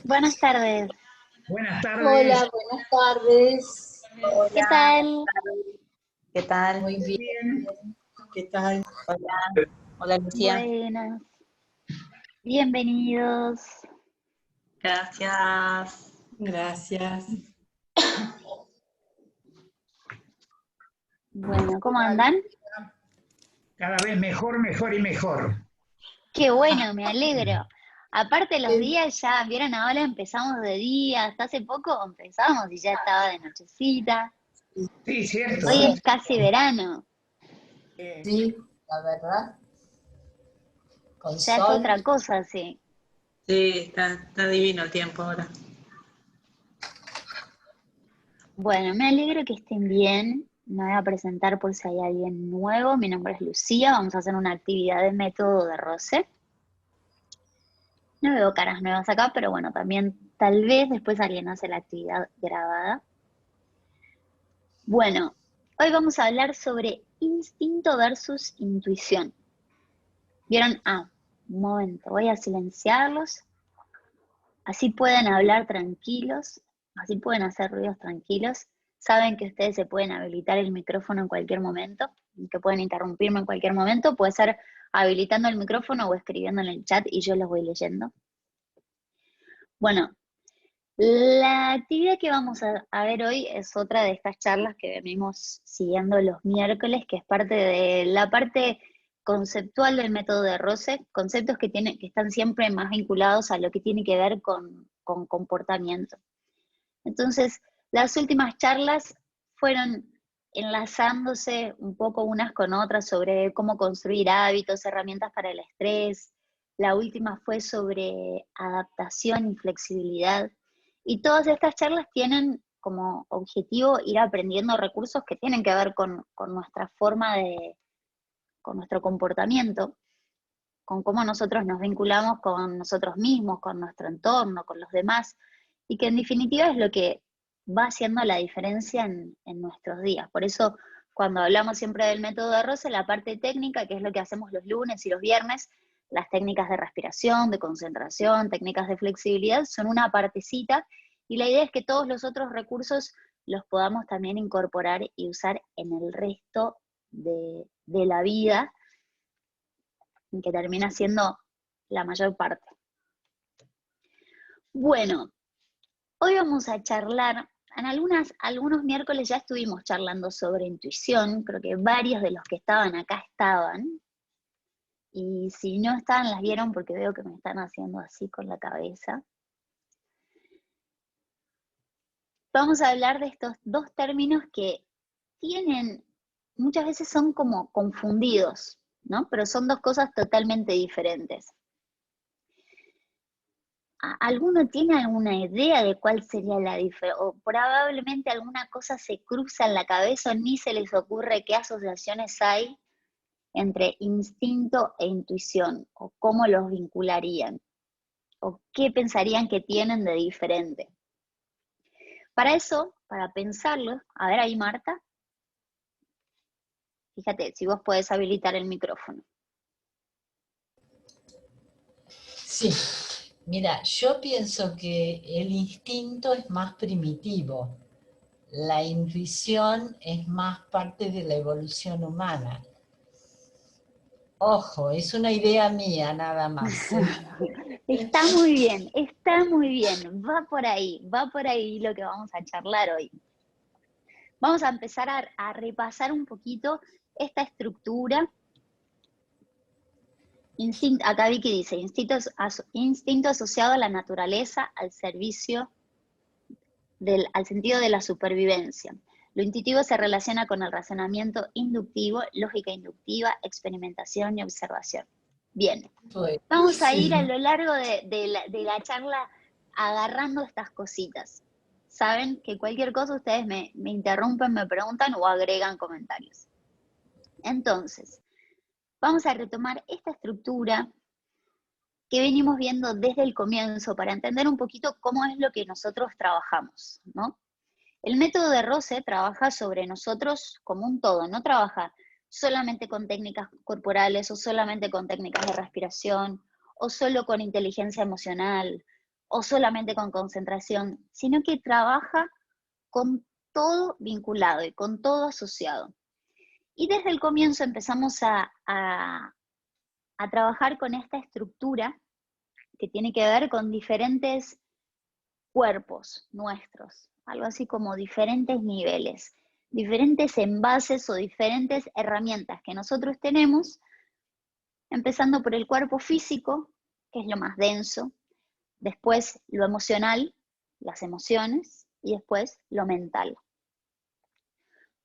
Buenas tardes. Buenas tardes. Hola, buenas tardes. ¿Qué Hola, tal? ¿Qué tal? muy bien. Bien. ¿Qué tal? Hola, hola Lucía. Buenas. Bienvenidos. Gracias. Gracias. Bueno, ¿cómo andan? Cada vez mejor, mejor y mejor. Qué bueno, me alegro. Aparte los Eh, días ya, vieron, ahora empezamos de día, hasta hace poco empezamos y ya estaba de nochecita. Sí, cierto, Hoy ¿eh? es casi verano, Sí, la verdad, con ya es sol. otra cosa, sí. Sí, está divino el tiempo ahora. Bueno, me alegro que estén bien. Me voy a presentar por si hay alguien nuevo. Mi nombre es Lucía, vamos a hacer una actividad de método de roce. No veo caras nuevas acá, pero bueno, también tal vez después alguien hace la actividad grabada. Bueno, hoy vamos a hablar sobre instinto versus intuición. ¿Vieron? Un momento, voy a silenciarlos. Así pueden hablar tranquilos, así pueden hacer ruidos tranquilos. Saben que ustedes se pueden habilitar el micrófono en cualquier momento, que pueden interrumpirme en cualquier momento. Puede ser habilitando el micrófono o escribiendo en el chat y yo los voy leyendo. Bueno, la actividad que vamos a ver hoy es otra de estas charlas que venimos siguiendo los miércoles, que es parte de la parte conceptual del método de Rose, conceptos que están siempre más vinculados a lo que tiene que ver con comportamiento. Entonces, las últimas charlas fueron enlazándose un poco unas con otras sobre cómo construir hábitos, herramientas para el estrés. La última fue sobre adaptación y flexibilidad. Y todas estas charlas tienen como objetivo ir aprendiendo recursos que tienen que ver con nuestra forma con nuestro comportamiento, con cómo nosotros nos vinculamos con nosotros mismos, con nuestro entorno, con los demás, y que en definitiva es lo que va haciendo la diferencia en nuestros días. Por eso, cuando hablamos siempre del método de Rose, la parte técnica, que es lo que hacemos los lunes y los viernes, las técnicas de respiración, de concentración, técnicas de flexibilidad, son una partecita, y la idea es que todos los otros recursos los podamos también incorporar y usar en el resto de la vida, que termina siendo la mayor parte. Bueno, hoy vamos a charlar, algunos miércoles ya estuvimos charlando sobre intuición, creo que varios de los que estaban acá estaban, y si no estaban las vieron porque veo que me están haciendo así con la cabeza. Vamos a hablar de estos dos términos que muchas veces son como confundidos, ¿no? Pero son dos cosas totalmente diferentes. ¿Alguno tiene alguna idea de cuál sería la diferencia? O probablemente alguna cosa se cruza en la cabeza o ni se les ocurre qué asociaciones hay entre instinto e intuición, o cómo los vincularían, o qué pensarían que tienen de diferente. Para eso, para pensarlo, a ver ahí Marta, fíjate, si vos podés habilitar el micrófono. Sí, mira, yo pienso que el instinto es más primitivo, la intuición es más parte de la evolución humana. Ojo, es una idea mía nada más. Está muy bien, va por ahí lo que vamos a charlar hoy. Vamos a empezar a repasar un poquito esta estructura. Acá Vicky dice, instinto asociado a la naturaleza, al servicio, al sentido de la supervivencia. Lo intuitivo se relaciona con el razonamiento inductivo, lógica inductiva, experimentación y observación. Bien, Pues, vamos a ir a sí, lo largo de la charla agarrando estas cositas. Saben que cualquier cosa ustedes me interrumpen, me preguntan o agregan comentarios. Entonces, vamos a retomar esta estructura que venimos viendo desde el comienzo para entender un poquito cómo es lo que nosotros trabajamos, ¿no? El método de Rose trabaja sobre nosotros como un todo, no trabaja solamente con técnicas corporales o solamente con técnicas de respiración o solo con inteligencia emocional o solamente con concentración, sino que trabaja con todo vinculado y con todo asociado. Y desde el comienzo empezamos a trabajar con esta estructura que tiene que ver con diferentes cuerpos nuestros, algo así como diferentes niveles, diferentes envases o diferentes herramientas que nosotros tenemos, empezando por el cuerpo físico, que es lo más denso, después lo emocional, las emociones, y después lo mental.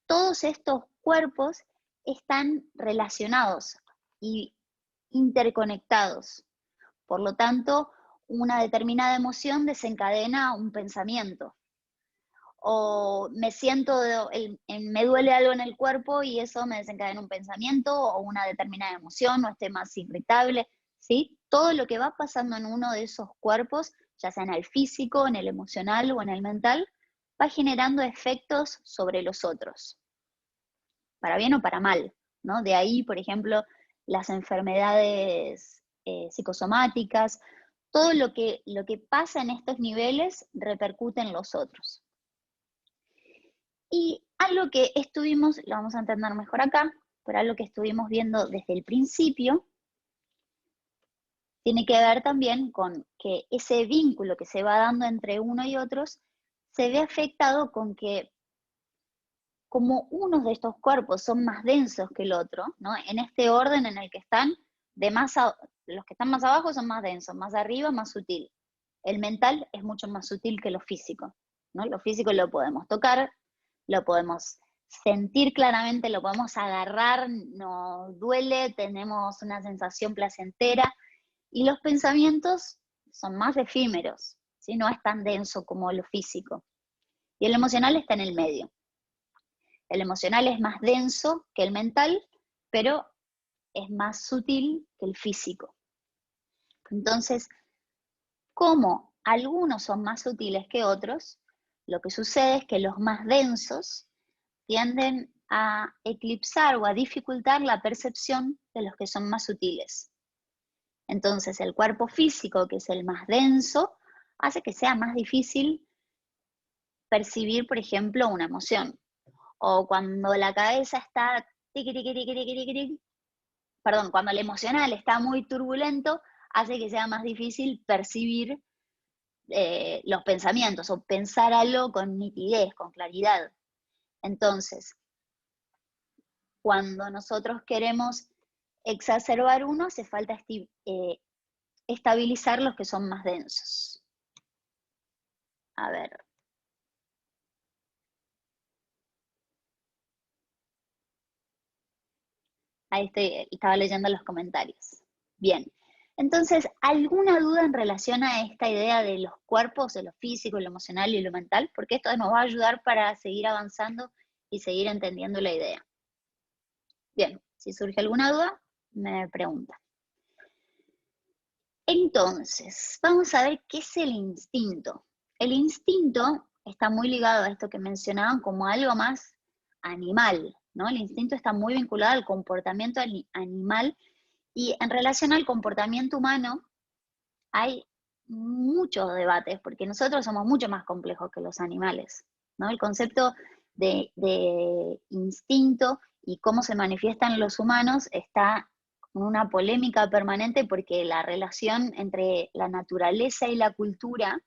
Todos estos cuerpos están relacionados y interconectados. Por lo tanto, una determinada emoción desencadena un pensamiento. O me me duele algo en el cuerpo y eso me desencadena un pensamiento o una determinada emoción, o esté más irritable, ¿sí? Todo lo que va pasando en uno de esos cuerpos, ya sea en el físico, en el emocional o en el mental, va generando efectos sobre los otros, para bien o para mal, ¿no? De ahí, por ejemplo, las enfermedades psicosomáticas, todo lo que pasa en estos niveles repercute en los otros. Y algo que estuvimos, lo vamos a entender mejor acá, pero algo que estuvimos viendo desde el principio, tiene que ver también con que ese vínculo que se va dando entre uno y otros se ve afectado con que como unos de estos cuerpos son más densos que el otro, ¿no? En este orden en el que están, los que están más abajo son más densos, más arriba más sutil. El mental es mucho más sutil que lo físico, ¿no? Lo físico lo podemos tocar, lo podemos sentir claramente, lo podemos agarrar, nos duele, tenemos una sensación placentera, y los pensamientos son más efímeros, ¿sí? No es tan denso como lo físico. Y el emocional está en el medio. El emocional es más denso que el mental, pero es más sutil que el físico. Entonces, como algunos son más sutiles que otros, lo que sucede es que los más densos tienden a eclipsar o a dificultar la percepción de los que son más sutiles. Entonces, el cuerpo físico, que es el más denso, hace que sea más difícil percibir, por ejemplo, una emoción. O cuando la cabeza está cuando el emocional está muy turbulento, hace que sea más difícil percibir los pensamientos o pensar algo con nitidez, con claridad. Entonces, cuando nosotros queremos exacerbar uno, hace falta estabilizar los que son más densos. A ver. Ahí estaba leyendo los comentarios. Bien. Entonces, ¿alguna duda en relación a esta idea de los cuerpos, de lo físico, lo emocional y lo mental? Porque esto nos va a ayudar para seguir avanzando y seguir entendiendo la idea. Bien, si surge alguna duda, me pregunta. Entonces, vamos a ver qué es el instinto. El instinto está muy ligado a esto que mencionaban como algo más animal, ¿no? El instinto está muy vinculado al comportamiento animal, y en relación al comportamiento humano hay muchos debates, porque nosotros somos mucho más complejos que los animales, ¿no? El concepto de instinto y cómo se manifiestan los humanos está en una polémica permanente, porque la relación entre la naturaleza y la cultura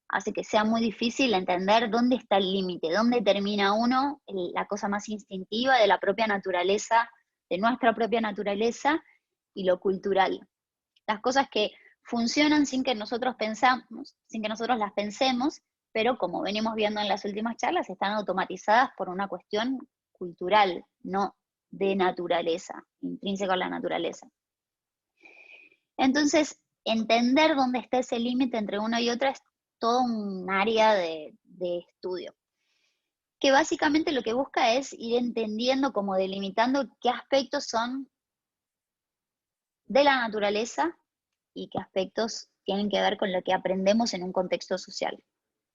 hace que sea muy difícil entender dónde está el límite, dónde termina uno, la cosa más instintiva de la propia naturaleza, de nuestra propia naturaleza, y lo cultural. Las cosas que funcionan sin que nosotros las pensemos, pero como venimos viendo en las últimas charlas, están automatizadas por una cuestión cultural, no de naturaleza, intrínseca a la naturaleza. Entonces, entender dónde está ese límite entre una y otra es todo un área de estudio, que básicamente lo que busca es ir entendiendo, como delimitando qué aspectos son de la naturaleza y qué aspectos tienen que ver con lo que aprendemos en un contexto social,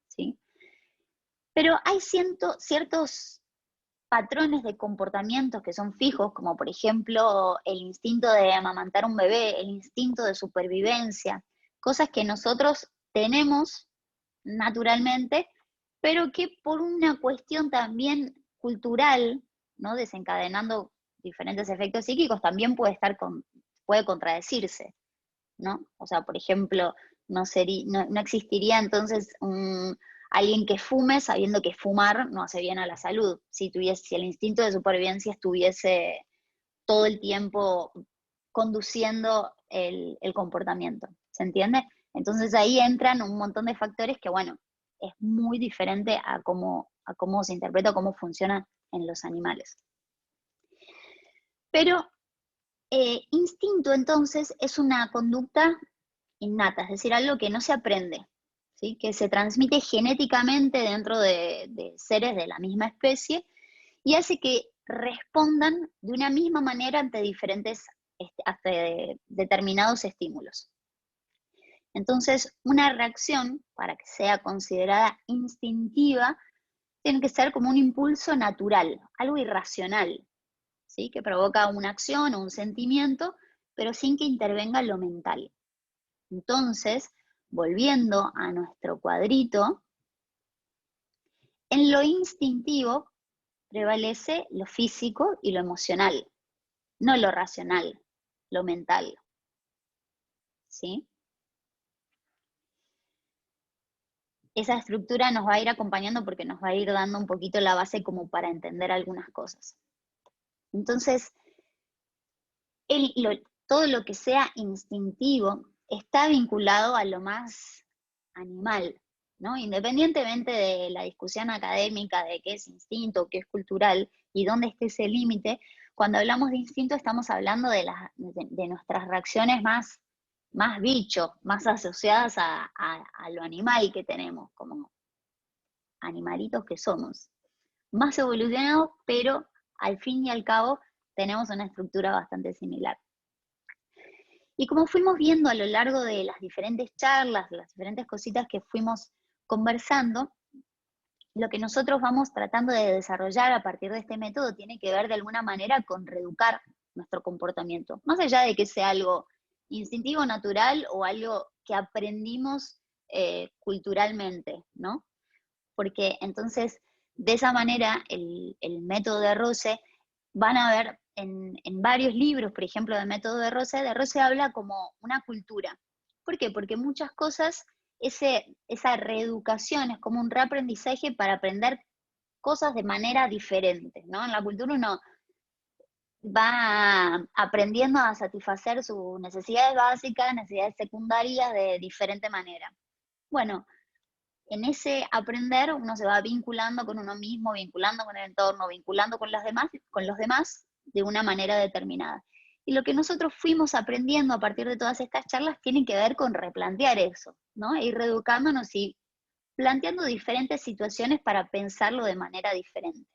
¿sí? Pero hay ciertos patrones de comportamientos que son fijos, como por ejemplo el instinto de amamantar un bebé, el instinto de supervivencia, cosas que nosotros tenemos naturalmente, pero que por una cuestión también cultural, ¿no? Desencadenando diferentes efectos psíquicos, también puede contradecirse, ¿no? O sea, por ejemplo, no existiría entonces alguien que fume sabiendo que fumar no hace bien a la salud, si el instinto de supervivencia estuviese todo el tiempo conduciendo el comportamiento, ¿se entiende? Entonces ahí entran un montón de factores que, bueno, es muy diferente a cómo se interpreta, cómo funciona en los animales. Pero instinto entonces es una conducta innata, es decir, algo que no se aprende, ¿sí? Que se transmite genéticamente dentro de seres de la misma especie y hace que respondan de una misma manera ante determinados estímulos. Entonces, una reacción, para que sea considerada instintiva, tiene que ser como un impulso natural, algo irracional, ¿sí? Que provoca una acción o un sentimiento, pero sin que intervenga lo mental. Entonces, volviendo a nuestro cuadrito, en lo instintivo prevalece lo físico y lo emocional, no lo racional, lo mental, ¿sí? Esa estructura nos va a ir acompañando porque nos va a ir dando un poquito la base como para entender algunas cosas. Entonces, todo lo que sea instintivo está vinculado a lo más animal, ¿no? Independientemente de la discusión académica de qué es instinto, qué es cultural y dónde esté ese límite, cuando hablamos de instinto estamos hablando de nuestras reacciones más bicho, más asociadas a lo animal que tenemos, como animalitos que somos. Más evolucionados, pero al fin y al cabo tenemos una estructura bastante similar. Y como fuimos viendo a lo largo de las diferentes charlas, las diferentes cositas que fuimos conversando, lo que nosotros vamos tratando de desarrollar a partir de este método tiene que ver de alguna manera con reeducar nuestro comportamiento, más allá de que sea algo instintivo, natural o algo que aprendimos culturalmente, ¿no? Porque entonces, de esa manera, el método de Rose, van a ver en varios libros, por ejemplo, del método de Rose habla como una cultura. ¿Por qué? Porque muchas cosas, esa reeducación es como un reaprendizaje para aprender cosas de manera diferente, ¿no? En la cultura uno va aprendiendo a satisfacer sus necesidades básicas, necesidades secundarias de diferente manera. Bueno, en ese aprender uno se va vinculando con uno mismo, vinculando con el entorno, vinculando con los demás de una manera determinada. Y lo que nosotros fuimos aprendiendo a partir de todas estas charlas tiene que ver con replantear eso, ¿no? Ir reeducándonos y planteando diferentes situaciones para pensarlo de manera diferente.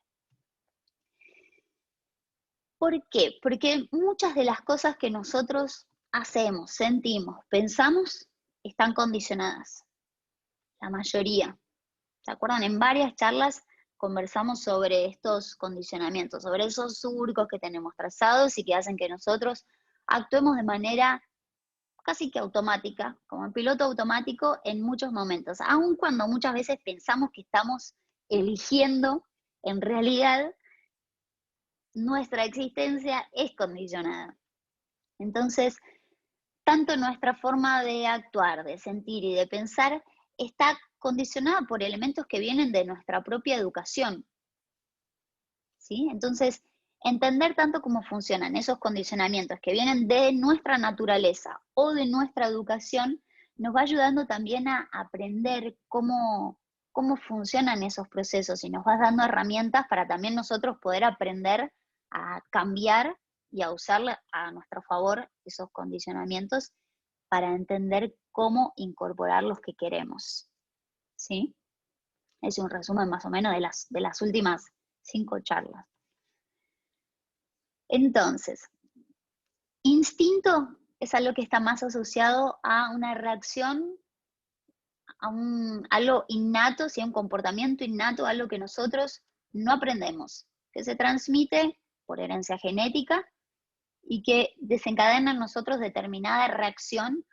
¿Por qué? Porque muchas de las cosas que nosotros hacemos, sentimos, pensamos, están condicionadas. La mayoría. ¿Se acuerdan? En varias charlas conversamos sobre estos condicionamientos, sobre esos surcos que tenemos trazados y que hacen que nosotros actuemos de manera casi que automática, como en piloto automático en muchos momentos, aun cuando muchas veces pensamos que estamos eligiendo, en realidad nuestra existencia es condicionada. Entonces, tanto nuestra forma de actuar, de sentir y de pensar está condicionada por elementos que vienen de nuestra propia educación, ¿sí? Entonces, entender tanto cómo funcionan esos condicionamientos que vienen de nuestra naturaleza o de nuestra educación, nos va ayudando también a aprender cómo funcionan esos procesos y nos va dando herramientas para también nosotros poder aprender a cambiar y a usar a nuestro favor esos condicionamientos para entender cómo incorporar los que queremos, ¿sí? Es un resumen más o menos de las últimas 5 charlas. Entonces, instinto es algo que está más asociado a una reacción, a algo innato, ¿sí? Un comportamiento innato, algo que nosotros no aprendemos, que se transmite por herencia genética y que desencadena en nosotros determinada reacción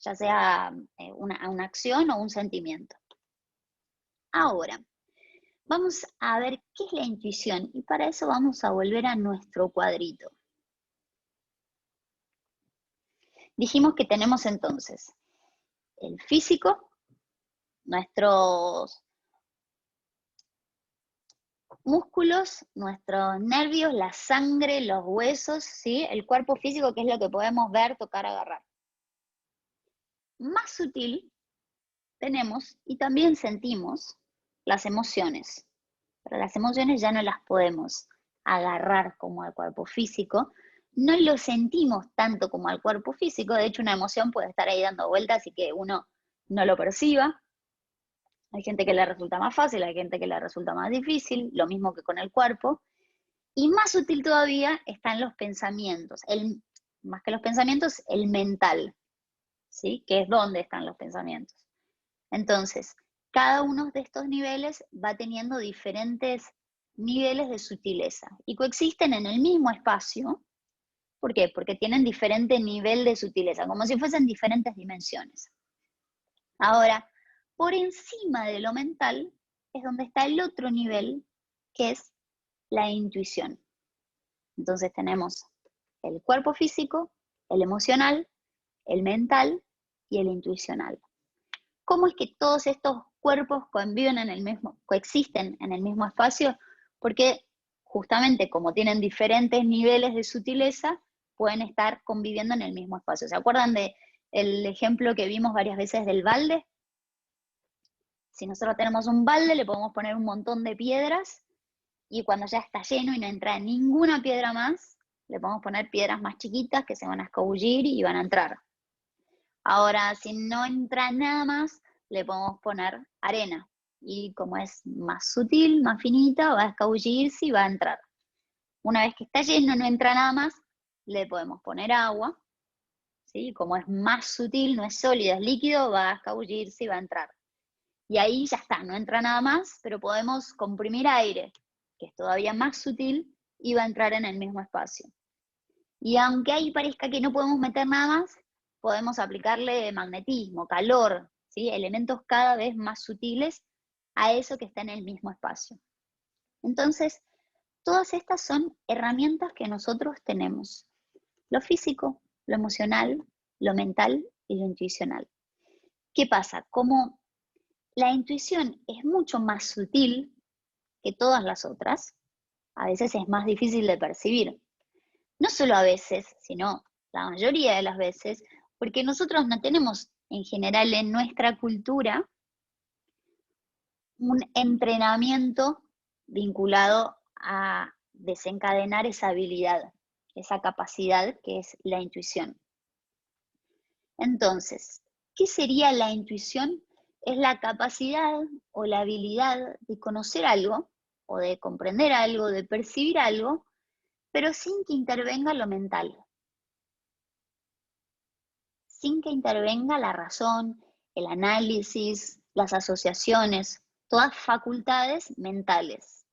ya sea una acción o un sentimiento. Ahora, vamos a ver qué es la intuición y para eso vamos a volver a nuestro cuadrito. Dijimos que tenemos entonces el físico, nuestros músculos, nuestros nervios, la sangre, los huesos, ¿sí? El cuerpo físico, que es lo que podemos ver, tocar, agarrar. Más sutil tenemos y también sentimos las emociones. Pero las emociones ya no las podemos agarrar como al cuerpo físico, no lo sentimos tanto como al cuerpo físico, de hecho una emoción puede estar ahí dando vueltas y que uno no lo perciba. Hay gente que le resulta más fácil, hay gente que le resulta más difícil, lo mismo que con el cuerpo. Y más sutil todavía están los pensamientos, más que los pensamientos, el mental, ¿sí? Que es donde están los pensamientos. Entonces, cada uno de estos niveles va teniendo diferentes niveles de sutileza y coexisten en el mismo espacio. ¿Por qué? Porque tienen diferente nivel de sutileza, como si fuesen diferentes dimensiones. Ahora, por encima de lo mental es donde está el otro nivel, que es la intuición. Entonces tenemos el cuerpo físico, el emocional, el mental y el intuicional. ¿Cómo es que todos estos cuerpos coexisten en el mismo espacio? Porque justamente como tienen diferentes niveles de sutileza, pueden estar conviviendo en el mismo espacio. ¿Se acuerdan del ejemplo que vimos varias veces del balde? Si nosotros tenemos un balde, le podemos poner un montón de piedras y cuando ya está lleno y no entra ninguna piedra más, le podemos poner piedras más chiquitas que se van a escabullir y van a entrar. Ahora, si no entra nada más, le podemos poner arena. Y como es más sutil, más finita, va a escabullirse y va a entrar. Una vez que está lleno, no entra nada más, le podemos poner agua. ¿Sí? Como es más sutil, no es sólido, es líquido, va a escabullirse y va a entrar. Y ahí ya está, no entra nada más, pero podemos comprimir aire, que es todavía más sutil, y va a entrar en el mismo espacio. Y aunque ahí parezca que no podemos meter nada más, podemos aplicarle magnetismo, calor, ¿sí? Elementos cada vez más sutiles a eso que está en el mismo espacio. Entonces, todas estas son herramientas que nosotros tenemos. Lo físico, lo emocional, lo mental y lo intuicional. ¿Qué pasa? Como la intuición es mucho más sutil que todas las otras, a veces es más difícil de percibir. No solo a veces, sino la mayoría de las veces, porque nosotros no tenemos en general en nuestra cultura un entrenamiento vinculado a desencadenar esa habilidad, esa capacidad que es la intuición. Entonces, ¿qué sería la intuición? Es la capacidad o la habilidad de conocer algo, o de comprender algo, de percibir algo, pero sin que intervenga lo mental. Sin que intervenga la razón, el análisis, las asociaciones, todas facultades mentales.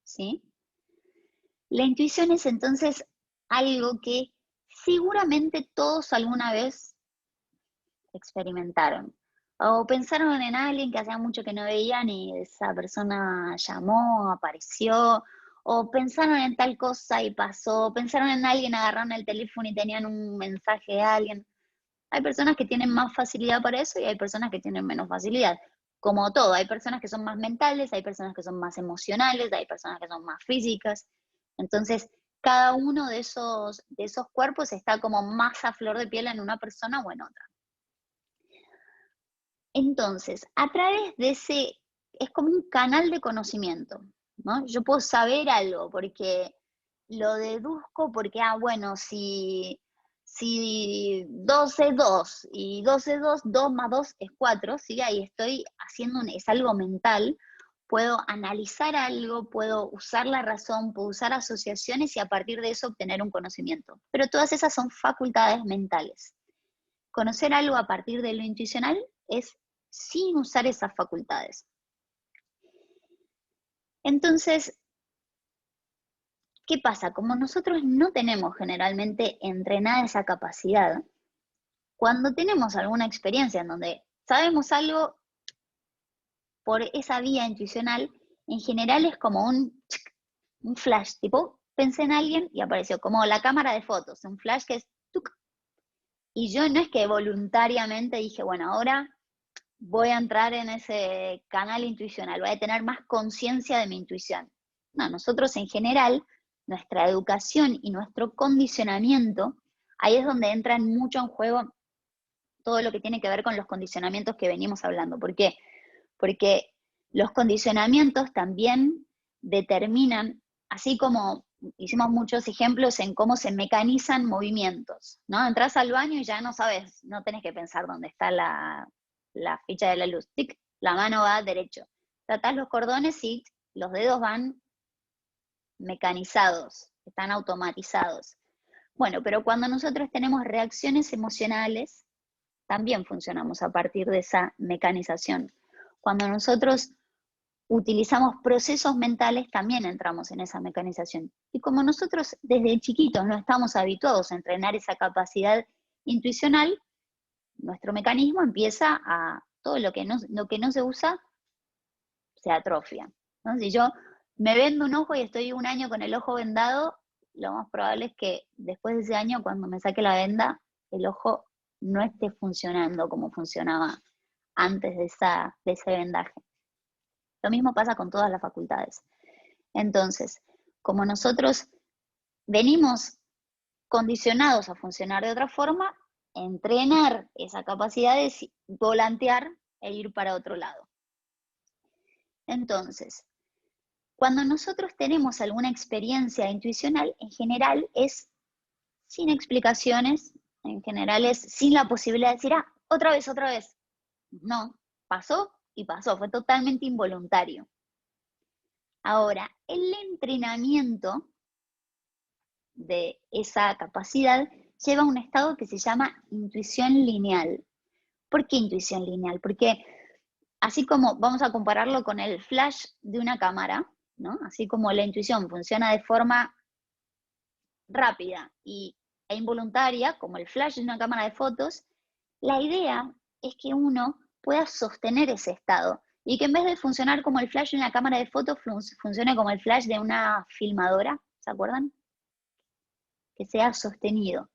¿Sí? La intuición es entonces algo que seguramente todos alguna vez experimentaron. O pensaron en alguien que hacía mucho que no veían y esa persona llamó, apareció, o pensaron en tal cosa y pasó, pensaron en alguien, agarraron el teléfono y tenían un mensaje de alguien. Hay personas que tienen más facilidad para eso y hay personas que tienen menos facilidad. Como todo, hay personas que son más mentales, hay personas que son más emocionales, hay personas que son más físicas. Entonces, cada uno de esos cuerpos está como más a flor de piel en una persona o en otra. Entonces, a través de es como un canal de conocimiento, ¿no? Yo puedo saber algo porque lo deduzco porque, bueno, si 2 es 2 y 2 es 2, 2 más 2 es 4, ¿sí? Ahí estoy haciendo, es algo mental, puedo analizar algo, puedo usar la razón, puedo usar asociaciones y a partir de eso obtener un conocimiento. Pero todas esas son facultades mentales. Conocer algo a partir de lo intuicional es sin usar esas facultades. Entonces, ¿qué pasa? Como nosotros no tenemos generalmente entrenada esa capacidad, Cuando tenemos alguna experiencia en donde sabemos algo por esa vía intuicional, en general es como un flash, tipo, pensé en alguien y apareció, como la cámara de fotos, un flash que es ¡tuc! Y yo no es que voluntariamente dije, bueno, ahora voy a entrar en ese canal intuicional, voy a tener más conciencia de mi intuición. No, nosotros en general, nuestra educación y nuestro condicionamiento, ahí es donde entran mucho en juego todo lo que tiene que ver con los condicionamientos que venimos hablando. ¿Por qué? Porque los condicionamientos también determinan, así como hicimos muchos ejemplos en cómo se mecanizan movimientos, ¿no? Entras al baño y ya no sabes, no tenés que pensar dónde está la ficha de la luz. ¡Tic! La mano va derecho. Tratás los cordones y los dedos van mecanizados, están automatizados. Bueno, pero cuando nosotros tenemos reacciones emocionales, también funcionamos a partir de esa mecanización. Cuando nosotros utilizamos procesos mentales, también entramos en esa mecanización. Y como nosotros desde chiquitos no estamos habituados a entrenar esa capacidad intuicional, nuestro mecanismo empieza a, todo lo que no se usa, se atrofia, ¿no? Si yo me vendo un ojo y estoy un año con el ojo vendado, lo más probable es que después de ese año, cuando me saque la venda, el ojo no esté funcionando como funcionaba antes de ese vendaje. Lo mismo pasa con todas las facultades. Entonces, como nosotros venimos condicionados a funcionar de otra forma, entrenar esa capacidad de volantear e ir para otro lado. Entonces, cuando nosotros tenemos alguna experiencia intuicional, en general es sin explicaciones, en general es sin la posibilidad de decir, otra vez. No, pasó y pasó, fue totalmente involuntario. Ahora, el entrenamiento de esa capacidad lleva a un estado que se llama intuición lineal. ¿Por qué intuición lineal? Porque así como vamos a compararlo con el flash de una cámara, ¿no? Así como la intuición funciona de forma rápida e involuntaria, como el flash de una cámara de fotos, la idea es que uno pueda sostener ese estado y que en vez de funcionar como el flash de una cámara de fotos, funcione como el flash de una filmadora, ¿se acuerdan? Que sea sostenido.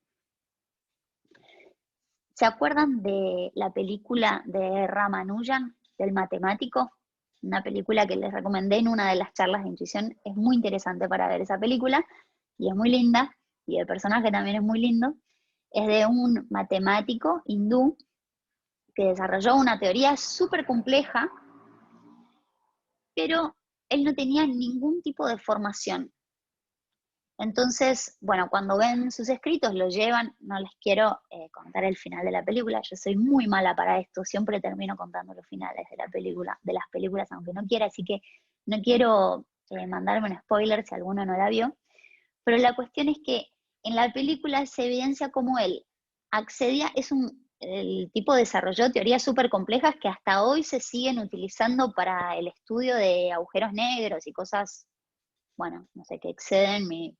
¿Se acuerdan de la película de Ramanujan, del matemático? Una película que les recomendé en una de las charlas de intuición. Es muy interesante para ver esa película y es muy linda, y el personaje también es muy lindo. Es de un matemático hindú que desarrolló una teoría súper compleja, pero él no tenía ningún tipo de formación. Entonces, bueno, cuando ven sus escritos, lo llevan, no les quiero contar el final de la película, yo soy muy mala para esto, siempre termino contando los finales de de las películas, aunque no quiera, así que no quiero mandarme un spoiler si alguno no la vio, pero la cuestión es que en la película se evidencia cómo él accedía, el tipo desarrolló teorías súper complejas que hasta hoy se siguen utilizando para el estudio de agujeros negros y cosas, bueno, no sé, que exceden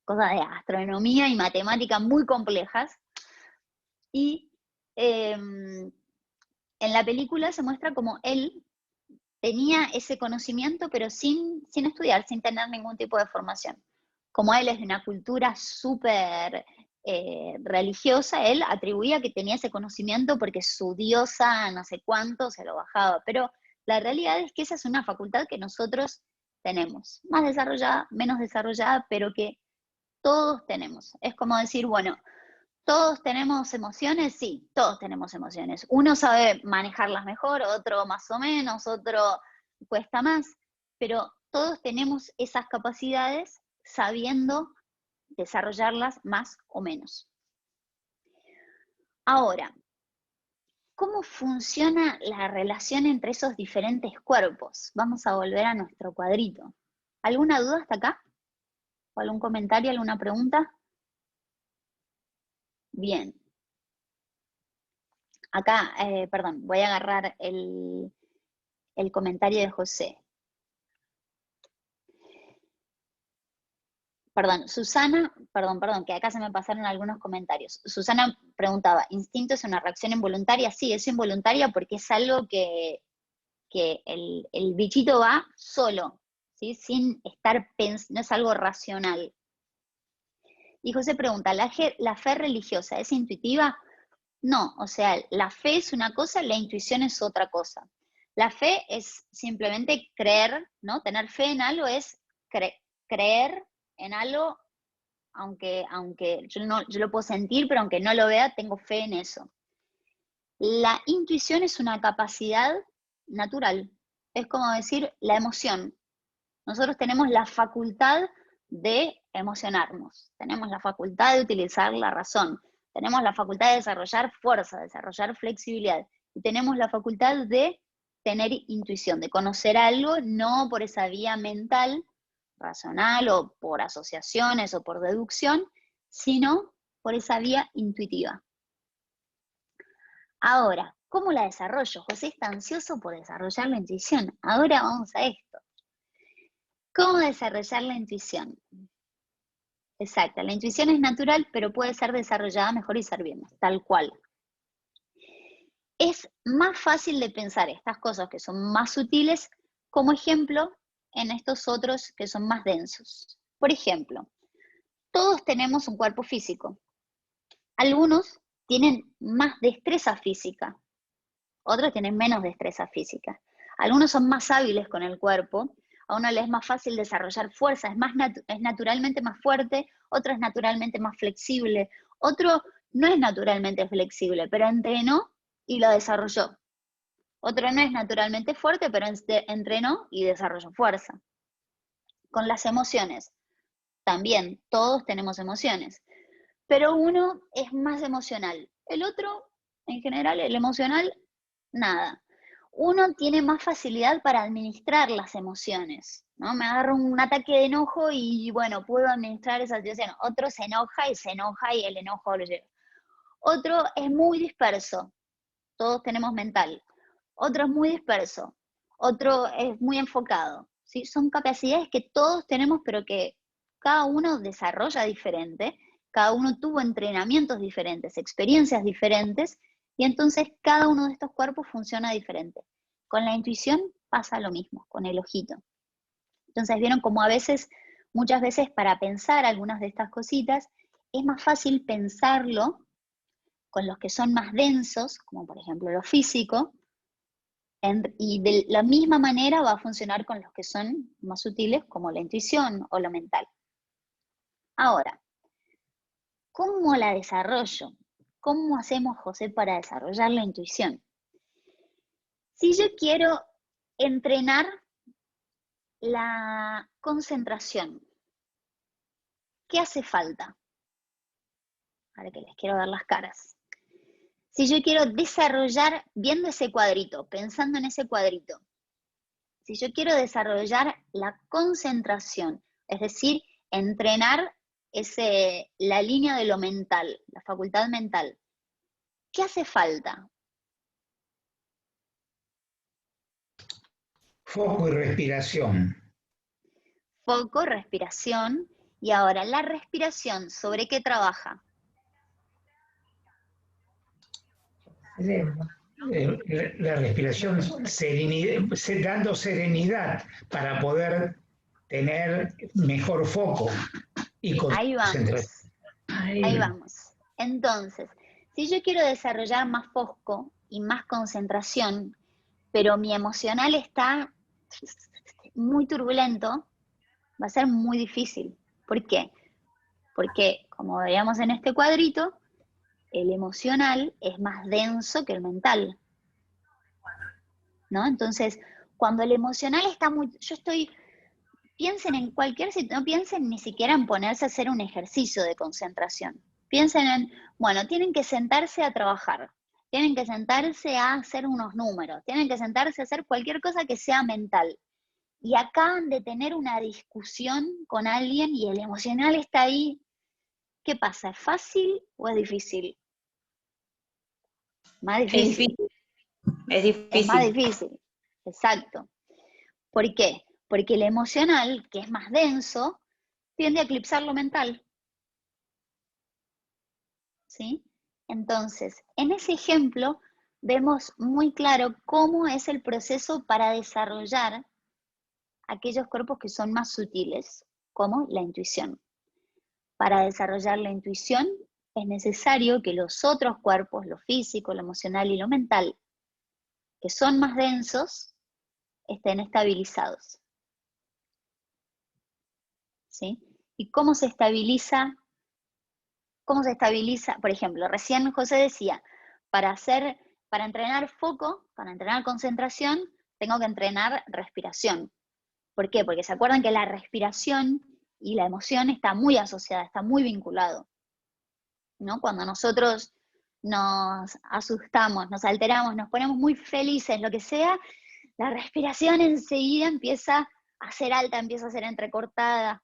cosas de astronomía y matemática muy complejas. Y en la película se muestra como él tenía ese conocimiento, pero sin estudiar, sin tener ningún tipo de formación. Como él es de una cultura súper religiosa, él atribuía que tenía ese conocimiento porque su diosa no sé cuánto se lo bajaba, pero la realidad es que esa es una facultad que nosotros tenemos, más desarrollada, menos desarrollada, pero que todos tenemos. Es como decir, bueno, ¿todos tenemos emociones? Sí, todos tenemos emociones. Uno sabe manejarlas mejor, otro más o menos, otro cuesta más, pero todos tenemos esas capacidades sabiendo desarrollarlas más o menos. Ahora, ¿cómo funciona la relación entre esos diferentes cuerpos? Vamos a volver a nuestro cuadrito. ¿Alguna duda hasta acá? ¿O algún comentario, alguna pregunta? Bien. Acá, perdón, voy a agarrar el comentario de José. Perdón, Susana, perdón, que acá se me pasaron algunos comentarios. Susana preguntaba, ¿instinto es una reacción involuntaria? Sí, es involuntaria porque es algo que el bichito va solo, ¿sí? Sin estar pensando, no es algo racional. Y José pregunta, ¿la fe religiosa es intuitiva? No, o sea, la fe es una cosa, la intuición es otra cosa. La fe es simplemente creer, ¿no? Tener fe en algo es creer en algo, aunque yo lo puedo sentir, pero aunque no lo vea, tengo fe en eso. La intuición es una capacidad natural, es como decir la emoción. Nosotros tenemos la facultad de emocionarnos, tenemos la facultad de utilizar la razón, tenemos la facultad de desarrollar fuerza, de desarrollar flexibilidad, y tenemos la facultad de tener intuición, de conocer algo, no por esa vía mental, racional, o por asociaciones, o por deducción, sino por esa vía intuitiva. Ahora, ¿cómo la desarrollo? José está ansioso por desarrollar la intuición. Ahora vamos a esto. ¿Cómo desarrollar la intuición? Exacto, la intuición es natural, pero puede ser desarrollada mejor y servimos, tal cual. Es más fácil de pensar estas cosas que son más sutiles como ejemplo en estos otros que son más densos. Por ejemplo, todos tenemos un cuerpo físico. Algunos tienen más destreza física, otros tienen menos destreza física. Algunos son más hábiles con el cuerpo, a uno le es más fácil desarrollar fuerza, es naturalmente más fuerte, otro es naturalmente más flexible, otro no es naturalmente flexible, pero entrenó y lo desarrolló. Otro no es naturalmente fuerte, pero entrenó y desarrolló fuerza. Con las emociones, también todos tenemos emociones, pero uno es más emocional. El otro, en general, el emocional, nada. Uno tiene más facilidad para administrar las emociones, ¿no? Me agarro un ataque de enojo y, bueno, puedo administrar esa situación. Otro se enoja y el enojo lo lleva. Otro es muy disperso, todos tenemos mental. Otro es muy disperso, otro es muy enfocado, ¿sí? Son capacidades que todos tenemos, pero que cada uno desarrolla diferente, cada uno tuvo entrenamientos diferentes, experiencias diferentes, y entonces cada uno de estos cuerpos funciona diferente. Con la intuición pasa lo mismo, con el ojito. Entonces vieron como a veces, muchas veces para pensar algunas de estas cositas, es más fácil pensarlo con los que son más densos, como por ejemplo lo físico, y de la misma manera va a funcionar con los que son más sutiles, como la intuición o lo mental. Ahora, ¿cómo la desarrollo? ¿Cómo hacemos, José, para desarrollar la intuición? Si yo quiero entrenar la concentración, ¿qué hace falta? Ahora que les quiero ver las caras. Si yo quiero desarrollar, viendo ese cuadrito, pensando en ese cuadrito, si yo quiero desarrollar la concentración, es decir, entrenar la línea de lo mental, la facultad mental, ¿qué hace falta? Foco y respiración. Foco, respiración, y ahora la respiración, ¿sobre qué trabaja? La respiración, dando serenidad para poder tener mejor foco y Ahí concentración. vamos, ahí vamos. Entonces, si yo quiero desarrollar más foco y más concentración, pero mi emocional está muy turbulento, va a ser muy difícil. ¿Por qué? Porque, como veíamos en este cuadrito, el emocional es más denso que el mental, ¿no? Entonces, cuando el emocional está piensen en cualquier situación, no piensen ni siquiera en ponerse a hacer un ejercicio de concentración. Piensen en, bueno, tienen que sentarse a trabajar, tienen que sentarse a hacer unos números, tienen que sentarse a hacer cualquier cosa que sea mental. Y acaban de tener una discusión con alguien y el emocional está ahí. ¿Qué pasa? ¿Es fácil o es difícil? Más difícil. Es difícil. Es más difícil, exacto. ¿Por qué? Porque el emocional, que es más denso, tiende a eclipsar lo mental. ¿Sí? Entonces, en ese ejemplo vemos muy claro cómo es el proceso para desarrollar aquellos cuerpos que son más sutiles, como la intuición. Para desarrollar la intuición es necesario que los otros cuerpos, lo físico, lo emocional y lo mental, que son más densos, estén estabilizados. ¿Sí? ¿Y cómo se estabiliza? ¿Cómo se estabiliza? Por ejemplo, recién José decía, para entrenar foco, para entrenar concentración, tengo que entrenar respiración. ¿Por qué? Porque se acuerdan que la respiración y la emoción está muy asociada, está muy vinculado, ¿no? Cuando nosotros nos asustamos, nos alteramos, nos ponemos muy felices, lo que sea, la respiración enseguida empieza a ser alta, empieza a ser entrecortada.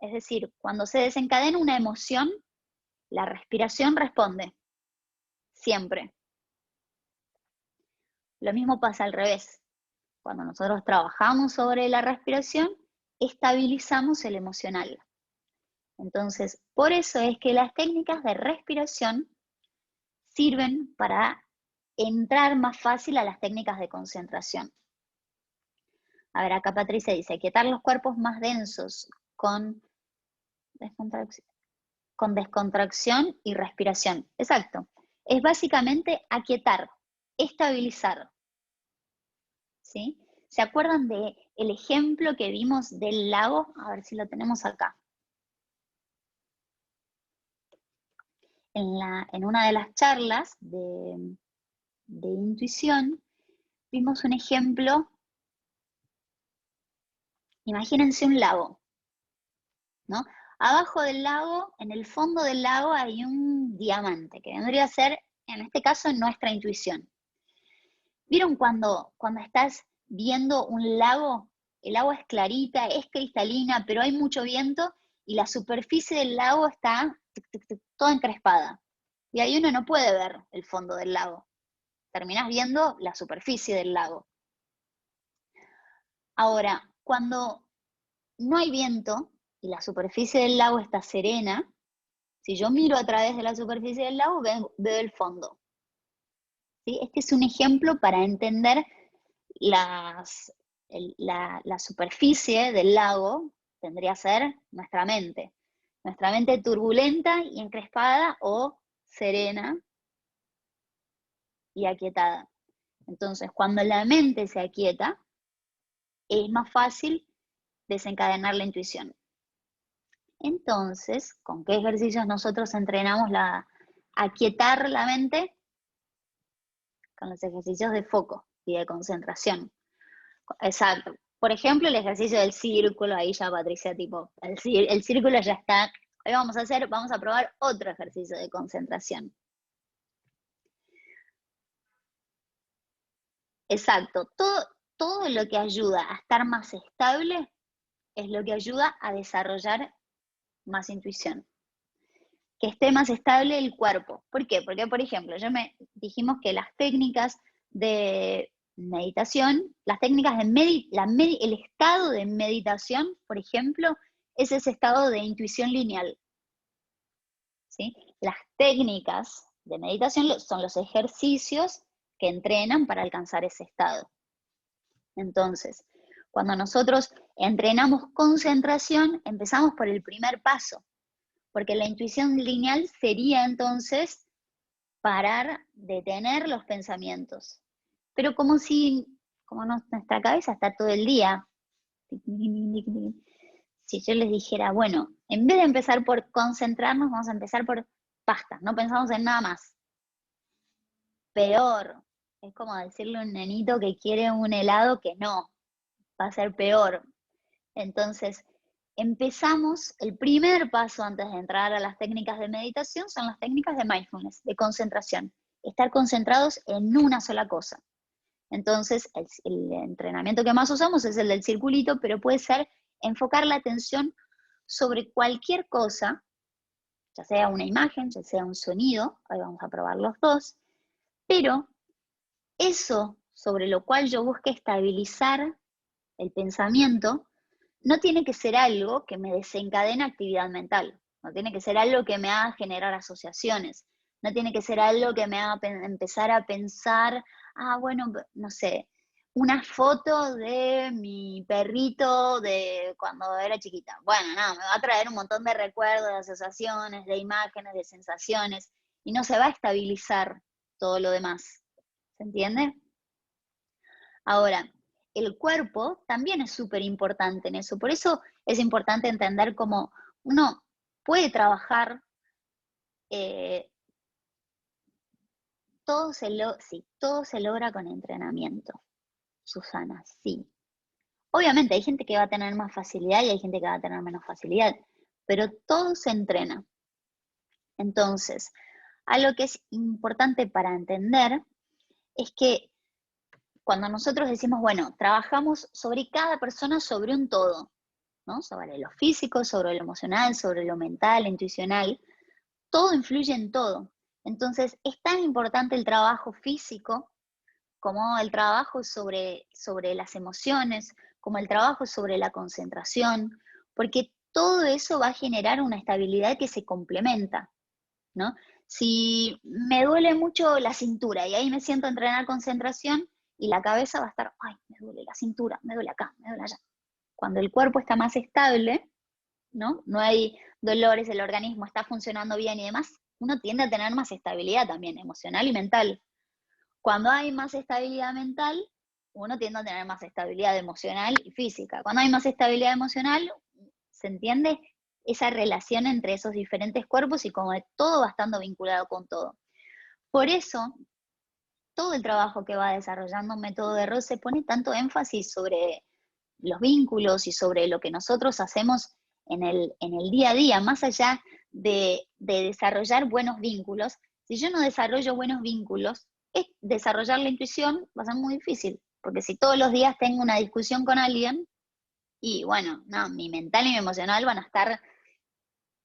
Es decir, cuando se desencadena una emoción, la respiración responde, siempre. Lo mismo pasa al revés. Cuando nosotros trabajamos sobre la respiración, estabilizamos el emocional. Entonces, por eso es que las técnicas de respiración sirven para entrar más fácil a las técnicas de concentración. A ver, acá Patricia dice, aquietar los cuerpos más densos con descontracción y respiración. Exacto. Es básicamente aquietar, estabilizar. ¿Sí? ¿Se acuerdan del ejemplo que vimos del lago? A ver si lo tenemos acá. En una de las charlas de intuición, vimos un ejemplo. Imagínense un lago, ¿no? Abajo del lago, en el fondo del lago, hay un diamante, que vendría a ser, en este caso, nuestra intuición. ¿Vieron cuando estás viendo un lago? El agua es clarita, es cristalina, pero hay mucho viento y la superficie del lago está toda encrespada. Y ahí uno no puede ver el fondo del lago. Terminás viendo la superficie del lago. Ahora, cuando no hay viento y la superficie del lago está serena, si yo miro a través de la superficie del lago, veo el fondo. ¿Sí? Este es un ejemplo para entender la superficie del lago, tendría que ser nuestra mente. Nuestra mente turbulenta y encrespada o serena y aquietada. Entonces, cuando la mente se aquieta, es más fácil desencadenar la intuición. Entonces, ¿con qué ejercicios nosotros entrenamos aquietar la mente? Con los ejercicios de foco y de concentración. Exacto. Por ejemplo, el ejercicio del círculo, ahí ya Patricia, tipo, el círculo ya está. Hoy vamos a probar otro ejercicio de concentración. Exacto. Todo lo que ayuda a estar más estable es lo que ayuda a desarrollar más intuición. Que esté más estable el cuerpo. ¿Por qué? Porque, por ejemplo, dijimos que las técnicas de meditación, las técnicas el estado de meditación, por ejemplo, es ese estado de intuición lineal. ¿Sí? Las técnicas de meditación son los ejercicios que entrenan para alcanzar ese estado. Entonces, cuando nosotros entrenamos concentración, empezamos por el primer paso, porque la intuición lineal sería entonces parar, detener los pensamientos. Pero como nuestra cabeza está todo el día, si yo les dijera, bueno, en vez de empezar por concentrarnos, vamos a empezar por pasta, no pensamos en nada más. Peor, es como decirle a un nenito que quiere un helado que no, va a ser peor. Entonces, empezamos, el primer paso antes de entrar a las técnicas de meditación son las técnicas de mindfulness, de concentración. Estar concentrados en una sola cosa. Entonces, el entrenamiento que más usamos es el del circulito, pero puede ser enfocar la atención sobre cualquier cosa, ya sea una imagen, ya sea un sonido, hoy vamos a probar los dos, pero eso sobre lo cual yo busque estabilizar el pensamiento, no tiene que ser algo que me desencadene actividad mental, no tiene que ser algo que me haga generar asociaciones, no tiene que ser algo que me haga empezar a pensar, bueno, no sé, una foto de mi perrito de cuando era chiquita. Bueno, no, me va a traer un montón de recuerdos, de asociaciones, de imágenes, de sensaciones, y no se va a estabilizar todo lo demás. ¿Se entiende? Ahora, el cuerpo también es súper importante en eso. Por eso es importante entender cómo uno puede trabajar, todo se logra con entrenamiento, Susana, sí. Obviamente hay gente que va a tener más facilidad y hay gente que va a tener menos facilidad, pero todo se entrena. Entonces, algo que es importante para entender es que cuando nosotros decimos, bueno, trabajamos sobre cada persona sobre un todo, ¿no? Sobre lo físico, sobre lo emocional, sobre lo mental, intuicional, todo influye en todo. Entonces, es tan importante el trabajo físico como el trabajo sobre las emociones, como el trabajo sobre la concentración, porque todo eso va a generar una estabilidad que se complementa, ¿no? Si me duele mucho la cintura y ahí me siento a entrenar concentración y la cabeza va a estar, ay, me duele la cintura, me duele acá, me duele allá. Cuando el cuerpo está más estable, ¿no? No hay dolores, el organismo está funcionando bien y demás, uno tiende a tener más estabilidad también, emocional y mental. Cuando hay más estabilidad mental, uno tiende a tener más estabilidad emocional y física. Cuando hay más estabilidad emocional, ¿se entiende? Esa relación entre esos diferentes cuerpos y como de todo va estando vinculado con todo. Por eso, todo el trabajo que va desarrollando Método de Rose pone tanto énfasis sobre los vínculos y sobre lo que nosotros hacemos en el día a día, más allá de desarrollar buenos vínculos. Si yo no desarrollo buenos vínculos, desarrollar la intuición va a ser muy difícil, porque si todos los días tengo una discusión con alguien, y bueno, no, mi mental y mi emocional van a estar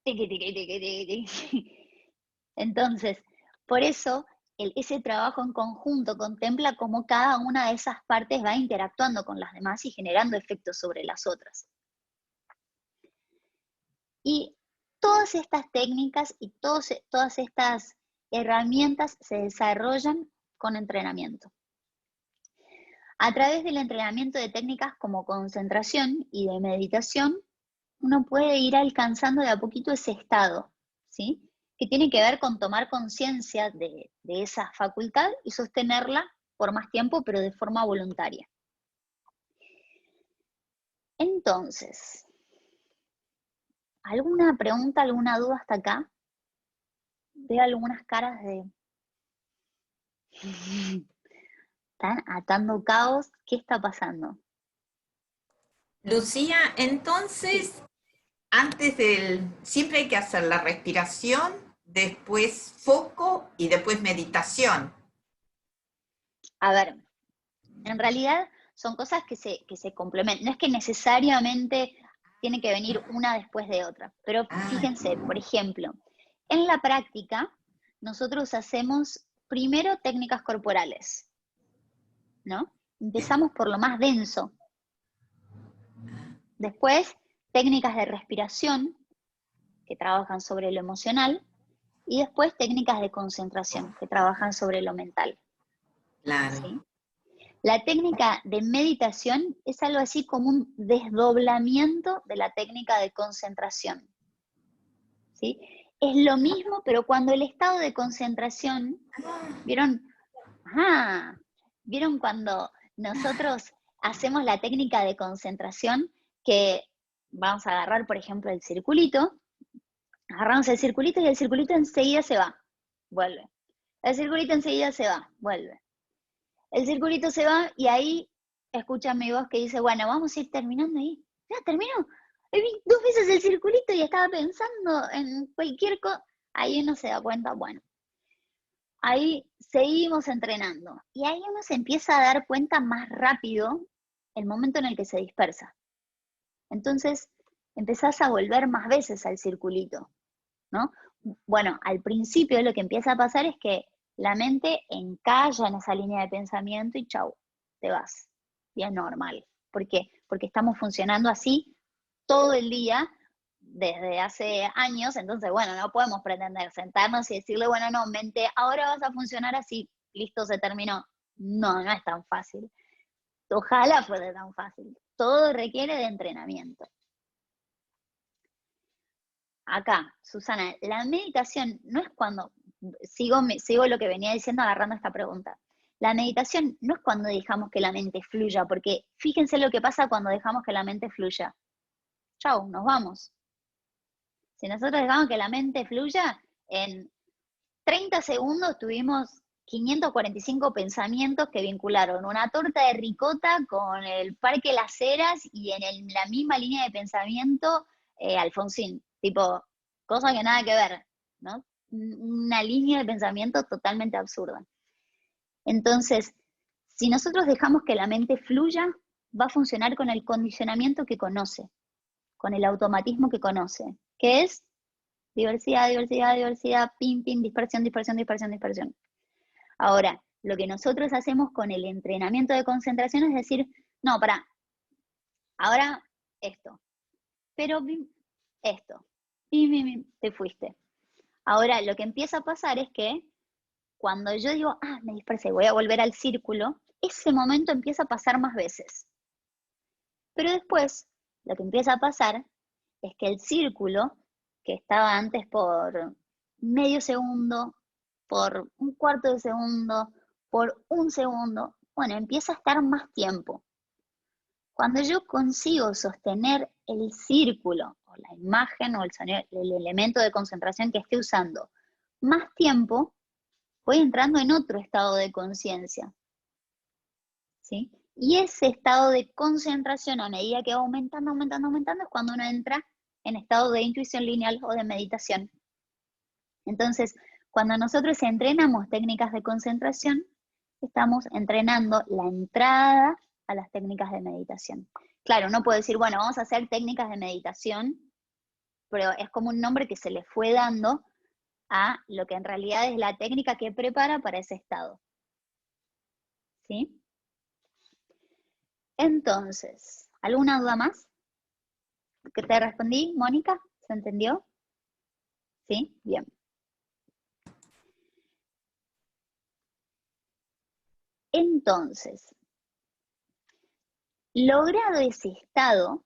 tiqui, tiqui, tiqui, tiqui, tiqui. Entonces, por eso ese trabajo en conjunto contempla cómo cada una de esas partes va interactuando con las demás y generando efectos sobre las otras. Y todas estas técnicas y todas estas herramientas se desarrollan con entrenamiento. A través del entrenamiento de técnicas como concentración y de meditación, uno puede ir alcanzando de a poquito ese estado, ¿sí? Que tiene que ver con tomar conciencia de esa facultad y sostenerla por más tiempo, pero de forma voluntaria. Entonces, ¿alguna pregunta, alguna duda hasta acá? Veo algunas caras de... ¿Están atando cabos? ¿Qué está pasando? Lucía, entonces, siempre hay que hacer la respiración, después foco y después meditación. A ver, en realidad son cosas que se complementan. No es que necesariamente tiene que venir una después de otra. Pero fíjense, por ejemplo, en la práctica, nosotros hacemos primero técnicas corporales, ¿no? Empezamos por lo más denso. Después, técnicas de respiración, que trabajan sobre lo emocional. Y después, técnicas de concentración, que trabajan sobre lo mental. Claro. ¿Sí? La técnica de meditación es algo así como un desdoblamiento de la técnica de concentración. ¿Sí? Es lo mismo, pero cuando el estado de concentración, ¿vieron? ¿Vieron cuando nosotros hacemos la técnica de concentración que vamos a agarrar, por ejemplo, el circulito, agarramos el circulito y el circulito enseguida se va, vuelve. El circulito enseguida se va, vuelve. El circulito se va y ahí escucha mi voz que dice, bueno, vamos a ir terminando ahí. Ya terminó. Vi 2 veces el circulito y estaba pensando en cualquier cosa. Ahí uno se da cuenta, bueno, ahí seguimos entrenando. Y ahí uno se empieza a dar cuenta más rápido el momento en el que se dispersa. Entonces, empezás a volver más veces al circulito, ¿no? Bueno, al principio lo que empieza a pasar es que la mente encalla en esa línea de pensamiento y chau, te vas. Y es normal. ¿Por qué? Porque estamos funcionando así todo el día, desde hace años, entonces, bueno, no podemos pretender sentarnos y decirle, bueno, no, mente, ahora vas a funcionar así, listo, se terminó. No, no es tan fácil. Ojalá fuera tan fácil. Todo requiere de entrenamiento. Acá, Susana, la meditación no es cuando, sigo lo que venía diciendo agarrando esta pregunta. La meditación no es cuando dejamos que la mente fluya, porque fíjense lo que pasa cuando dejamos que la mente fluya. Chau, nos vamos. Si nosotros dejamos que la mente fluya, en 30 segundos tuvimos 545 pensamientos que vincularon una torta de ricota con el Parque Las Heras y en la misma línea de pensamiento Alfonsín. Tipo, cosa que nada que ver, ¿no? Una línea de pensamiento totalmente absurda. Entonces, si nosotros dejamos que la mente fluya, va a funcionar con el condicionamiento que conoce, con el automatismo que conoce, que es diversidad, diversidad, diversidad, pin, pin, dispersión, dispersión, dispersión, dispersión. Ahora, lo que nosotros hacemos con el entrenamiento de concentración es decir, no, pará, ahora esto, pero esto, te fuiste. Ahora, lo que empieza a pasar es que cuando yo digo, me dispersé, voy a volver al círculo, ese momento empieza a pasar más veces. Pero después, lo que empieza a pasar es que el círculo, que estaba antes por medio segundo, por un cuarto de segundo, por un segundo, bueno, empieza a estar más tiempo. Cuando yo consigo sostener el círculo, o la imagen, o el elemento de concentración que esté usando, más tiempo, voy entrando en otro estado de conciencia. ¿Sí? Y ese estado de concentración, a medida que va aumentando, aumentando, aumentando, es cuando uno entra en estado de intuición lineal o de meditación. Entonces, cuando nosotros entrenamos técnicas de concentración, estamos entrenando la entrada a las técnicas de meditación. Claro, uno puede decir, bueno, vamos a hacer técnicas de meditación, pero es como un nombre que se le fue dando a lo que en realidad es la técnica que prepara para ese estado. ¿Sí? Entonces, ¿alguna duda más? ¿Que te respondí, Mónica? ¿Se entendió? ¿Sí? Bien. Entonces, logrado ese estado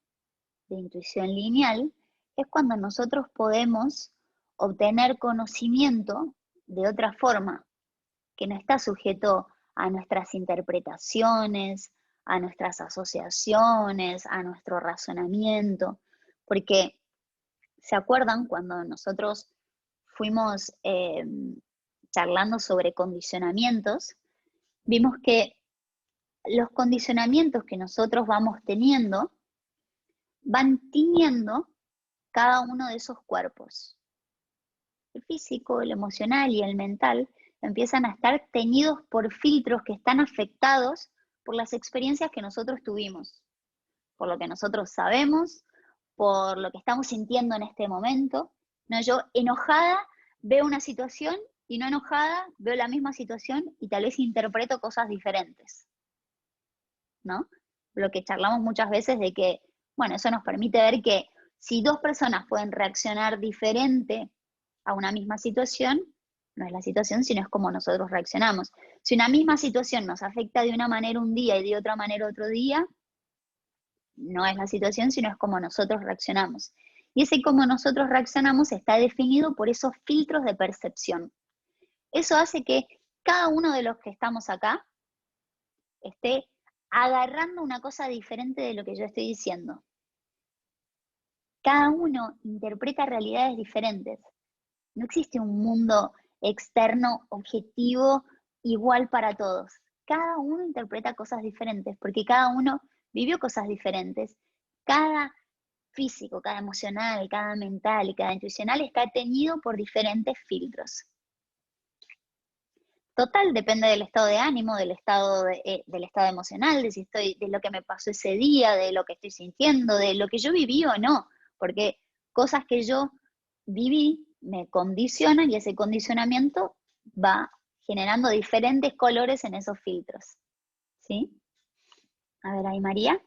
de intuición lineal, es cuando nosotros podemos obtener conocimiento de otra forma, que no está sujeto a nuestras interpretaciones, a nuestras asociaciones, a nuestro razonamiento, porque ¿se acuerdan cuando nosotros fuimos charlando sobre condicionamientos? Vimos que los condicionamientos que nosotros vamos teniendo van tiñendo cada uno de esos cuerpos. El físico, el emocional y el mental empiezan a estar teñidos por filtros que están afectados por las experiencias que nosotros tuvimos, por lo que nosotros sabemos, por lo que estamos sintiendo en este momento. ¿No? Yo enojada veo una situación y no enojada veo la misma situación y tal vez interpreto cosas diferentes, ¿no? Lo que charlamos muchas veces de que, bueno, eso nos permite ver que si dos personas pueden reaccionar diferente a una misma situación, no es la situación, sino es como nosotros reaccionamos. Si una misma situación nos afecta de una manera un día y de otra manera otro día, no es la situación, sino es como nosotros reaccionamos. Y ese cómo nosotros reaccionamos está definido por esos filtros de percepción. Eso hace que cada uno de los que estamos acá esté agarrando una cosa diferente de lo que yo estoy diciendo. Cada uno interpreta realidades diferentes. No existe un mundo externo, objetivo, igual para todos. Cada uno interpreta cosas diferentes, porque cada uno vivió cosas diferentes. Cada físico, cada emocional, cada mental y cada intuicional está teñido por diferentes filtros. Total, depende del estado de ánimo, del estado emocional, de si de lo que me pasó ese día, de lo que estoy sintiendo, de lo que yo viví o no, porque cosas que yo viví me condicionan y ese condicionamiento va generando diferentes colores en esos filtros. ¿Sí? A ver, ahí María.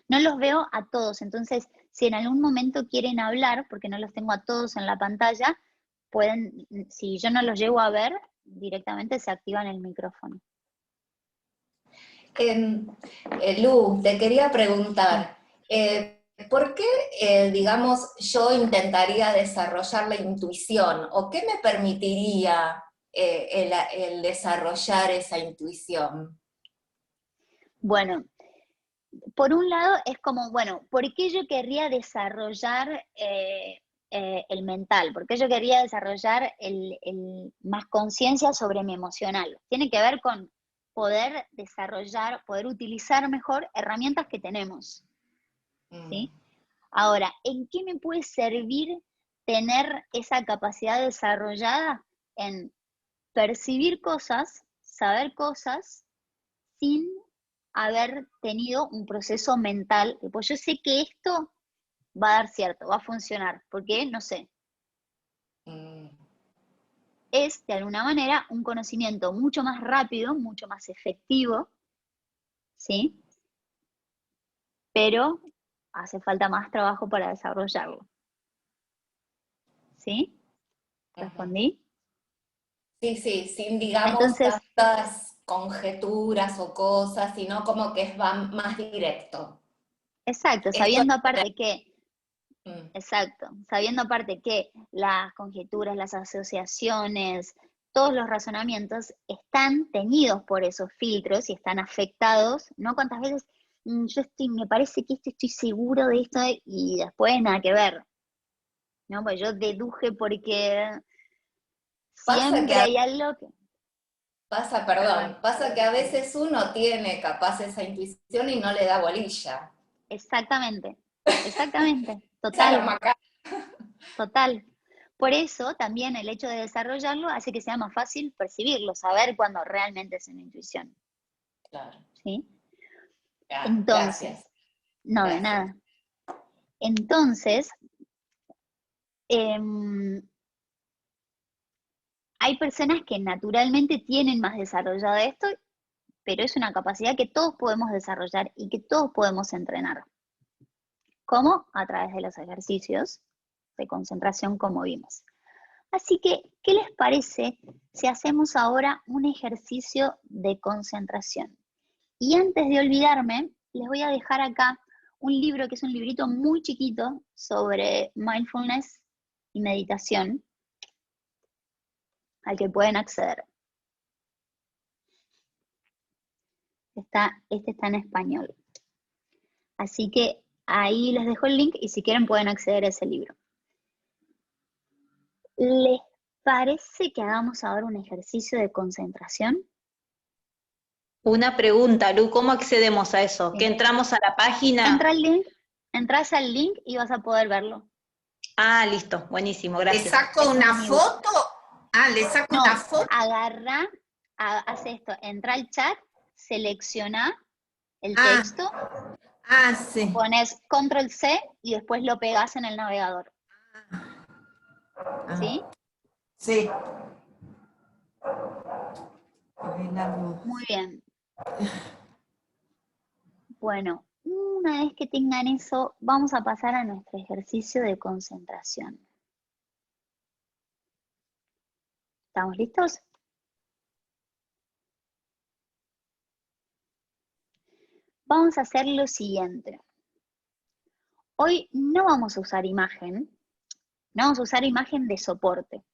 no los veo a todos, entonces si en algún momento quieren hablar, porque no los tengo a todos en la pantalla, pueden, si yo no los llego a ver, directamente se activan el micrófono. Lu, te quería preguntar, ¿por qué, digamos, yo intentaría desarrollar la intuición? ¿O qué me permitiría el desarrollar esa intuición? Bueno, por un lado es como, bueno, ¿por qué yo querría desarrollar el mental? ¿Por qué yo quería desarrollar más conciencia sobre mi emocional? Tiene que ver con poder desarrollar, poder utilizar mejor herramientas que tenemos, ¿sí? Ahora, ¿en qué me puede servir tener esa capacidad desarrollada? En percibir cosas, saber cosas, sin haber tenido un proceso mental, pues yo sé que esto va a dar cierto, va a funcionar, porque no sé. Es, de alguna manera, un conocimiento mucho más rápido, mucho más efectivo, ¿sí? Pero hace falta más trabajo para desarrollarlo. ¿Sí? ¿Respondí? Sí, sí, sin, digamos, Entonces, tantas conjeturas o cosas, sino como que va más directo. exacto, Esto sabiendo es- aparte que, Mm, exacto, sabiendo aparte que las conjeturas, las asociaciones, todos los razonamientos están teñidos por esos filtros y están afectados, ¿no? ¿Cuántas veces yo me parece que estoy seguro de esto y después nada que ver? ¿No? Pues yo deduje porque Pasa que siempre hay algo que... pasa que a veces uno tiene capaz esa intuición y no le da bolilla. Exactamente, exactamente, Esa es lo total, macabro. total. Por eso también el hecho de desarrollarlo hace que sea más fácil percibirlo, saber cuándo realmente es una intuición, Claro. ¿sí? Gracias. Entonces, no de Gracias. nada. Entonces, em, hay personas que naturalmente tienen más desarrollado esto, pero es una capacidad que todos podemos desarrollar y que todos podemos entrenar. ¿Cómo? A través de los ejercicios de concentración, como vimos. Así que, ¿qué les parece si hacemos ahora un ejercicio de concentración? Y antes de olvidarme, les voy a dejar acá un libro que es un librito muy chiquito sobre mindfulness y meditación, al que pueden acceder. Este está en español. Así que ahí les dejo el link y si quieren pueden acceder a ese libro. ¿Les parece que hagamos ahora un ejercicio de concentración? Una pregunta, Lu, ¿cómo accedemos a eso? Sí. ¿Que entramos a la página? Entras al link y vas a poder verlo. Ah, listo, buenísimo, ¿Le gracias. saco una foto? Ah, ¿le saco No, una foto? agarra, hace esto, entra al chat, selecciona el Ah. texto, Sí. pones control C y después lo pegas en el navegador. ¿Sí? Sí. Muy bien. Bueno, una vez que tengan eso, vamos a pasar a nuestro ejercicio de concentración. ¿Estamos listos? Vamos a hacer lo siguiente. Hoy no vamos a usar imagen, no vamos a usar imagen de soporte.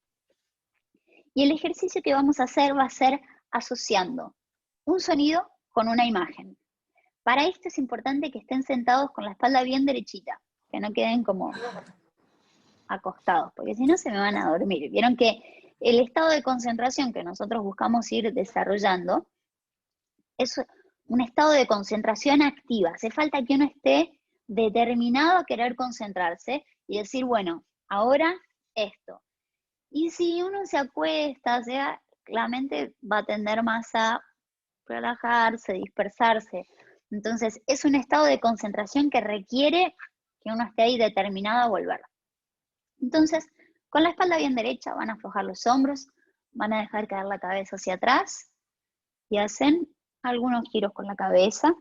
Y el ejercicio que vamos a hacer va a ser asociando un sonido con una imagen. Para esto es importante que estén sentados con la espalda bien derechita, que no queden como acostados, porque si no se me van a dormir. Vieron que el estado de concentración que nosotros buscamos ir desarrollando es un estado de concentración activa. Hace falta que uno esté determinado a querer concentrarse y decir, bueno, ahora esto. Y si uno se acuesta, o sea, la mente va a tender más a relajarse, dispersarse. Entonces, es un estado de concentración que requiere que uno esté ahí determinado a volver. Entonces, con la espalda bien derecha, van a aflojar los hombros, van a dejar caer la cabeza hacia atrás y hacen algunos giros con la cabeza.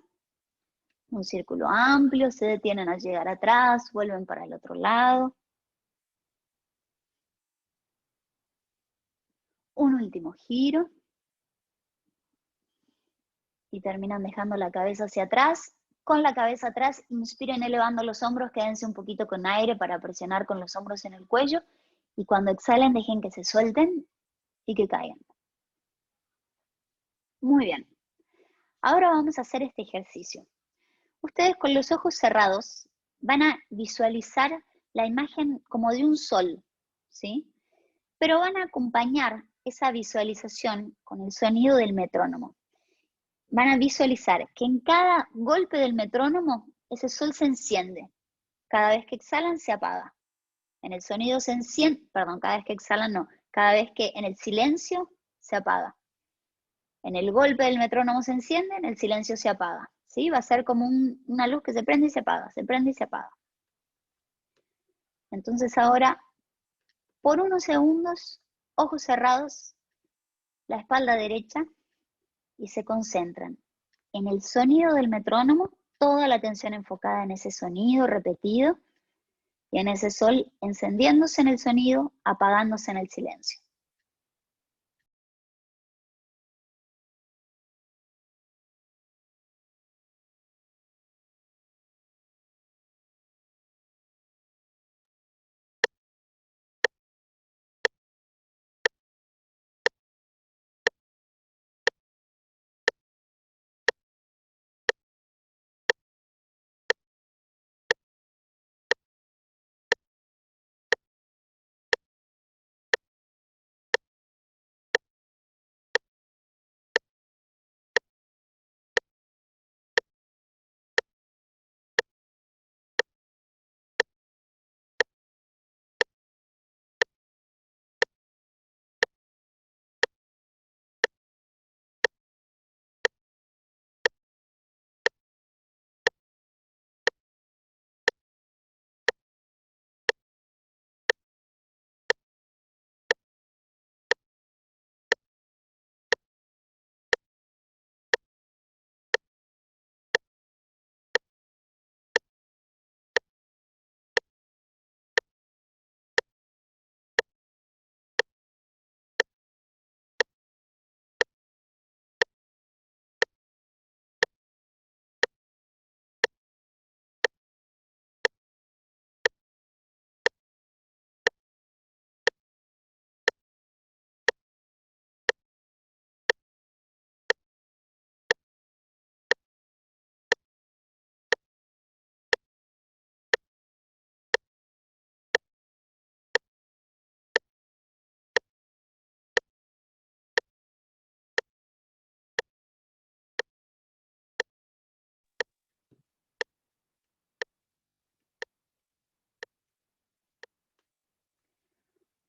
Un círculo amplio, se detienen al llegar atrás, vuelven para el otro lado. Un último giro. Y terminan dejando la cabeza hacia atrás. Con la cabeza atrás, inspiren elevando los hombros, quédense un poquito con aire para presionar con los hombros en el cuello. Y cuando exhalen, dejen que se suelten y que caigan. Muy bien. Ahora vamos a hacer este ejercicio. Ustedes con los ojos cerrados van a visualizar la imagen como de un sol, ¿sí? Pero van a acompañar esa visualización con el sonido del metrónomo. Van a visualizar que en cada golpe del metrónomo ese sol se enciende. Cada vez que exhalan se apaga. En el sonido se enciende, perdón, cada vez que exhalan no, cada vez que en el silencio se apaga. En el golpe del metrónomo se enciende, en el silencio se apaga. ¿Sí? Va a ser como una luz que se prende y se apaga, se prende y se apaga. Entonces ahora, por unos segundos, ojos cerrados, la espalda derecha, y se concentran en el sonido del metrónomo, toda la atención enfocada en ese sonido repetido, y en ese sol encendiéndose en el sonido, apagándose en el silencio.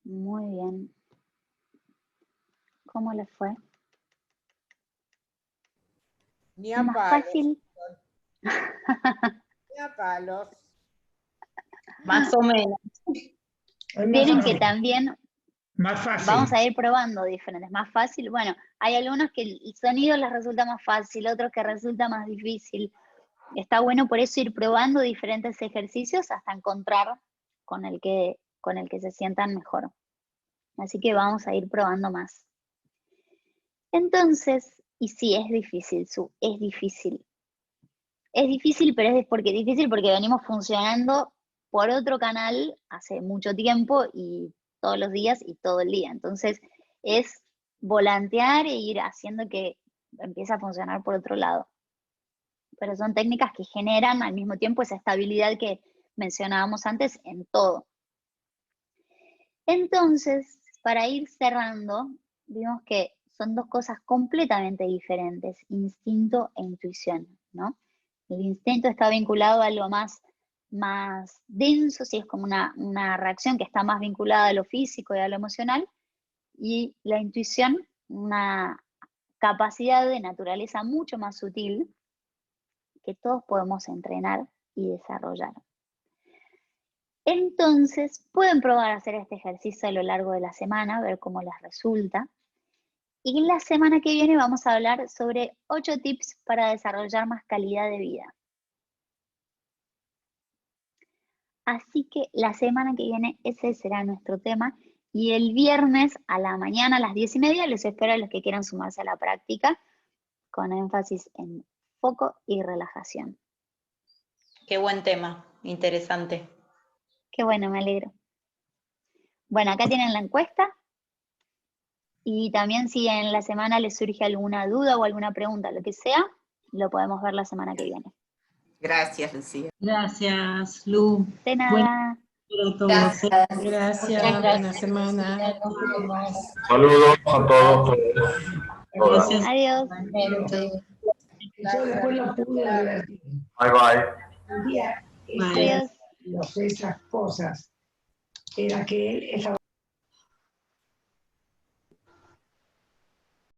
Muy bien. ¿Cómo les fue? Ni a ¿Más palos. fácil? Ni a palos. Más o menos. Vieron que también Más fácil. vamos a ir probando diferentes. Más fácil, bueno, hay algunos que el sonido les resulta más fácil, otros que resulta más difícil. Está bueno por eso ir probando diferentes ejercicios hasta encontrar con el que se sientan mejor. Así que vamos a ir probando más. Entonces, y sí, es difícil, es difícil. Es difícil, pero es difícil porque venimos funcionando por otro canal hace mucho tiempo y todos los días y todo el día. Entonces, es volantear e ir haciendo que empiece a funcionar por otro lado. Pero son técnicas que generan al mismo tiempo esa estabilidad que mencionábamos antes en todo. Entonces, para ir cerrando, vimos que son dos cosas completamente diferentes, instinto e intuición, ¿no? El instinto está vinculado a algo más denso, sí, es como una reacción que está más vinculada a lo físico y a lo emocional, y la intuición, una capacidad de naturaleza mucho más sutil que todos podemos entrenar y desarrollar. Entonces, pueden probar a hacer este ejercicio a lo largo de la semana, ver cómo les resulta. Y la semana que viene vamos a hablar sobre 8 tips para desarrollar más calidad de vida. así que la semana que viene ese será nuestro tema. Y el viernes a la mañana a las 10:30 los espero a los que quieran sumarse a la práctica con énfasis en foco y relajación. Qué buen tema, interesante. Qué bueno, me alegro. Bueno, acá tienen la encuesta. Y también si en la semana les surge alguna duda o alguna pregunta, lo que sea, lo podemos ver la semana que viene. Gracias, Lucía. Gracias, Lu. De nada. Para todos. Gracias. Gracias, buena semana. Nos vemos. Saludos a todos. Gracias. Adiós. Yo después lo pude revertir. Bye bye. Un día, Adiós. esas cosas, era que él estaba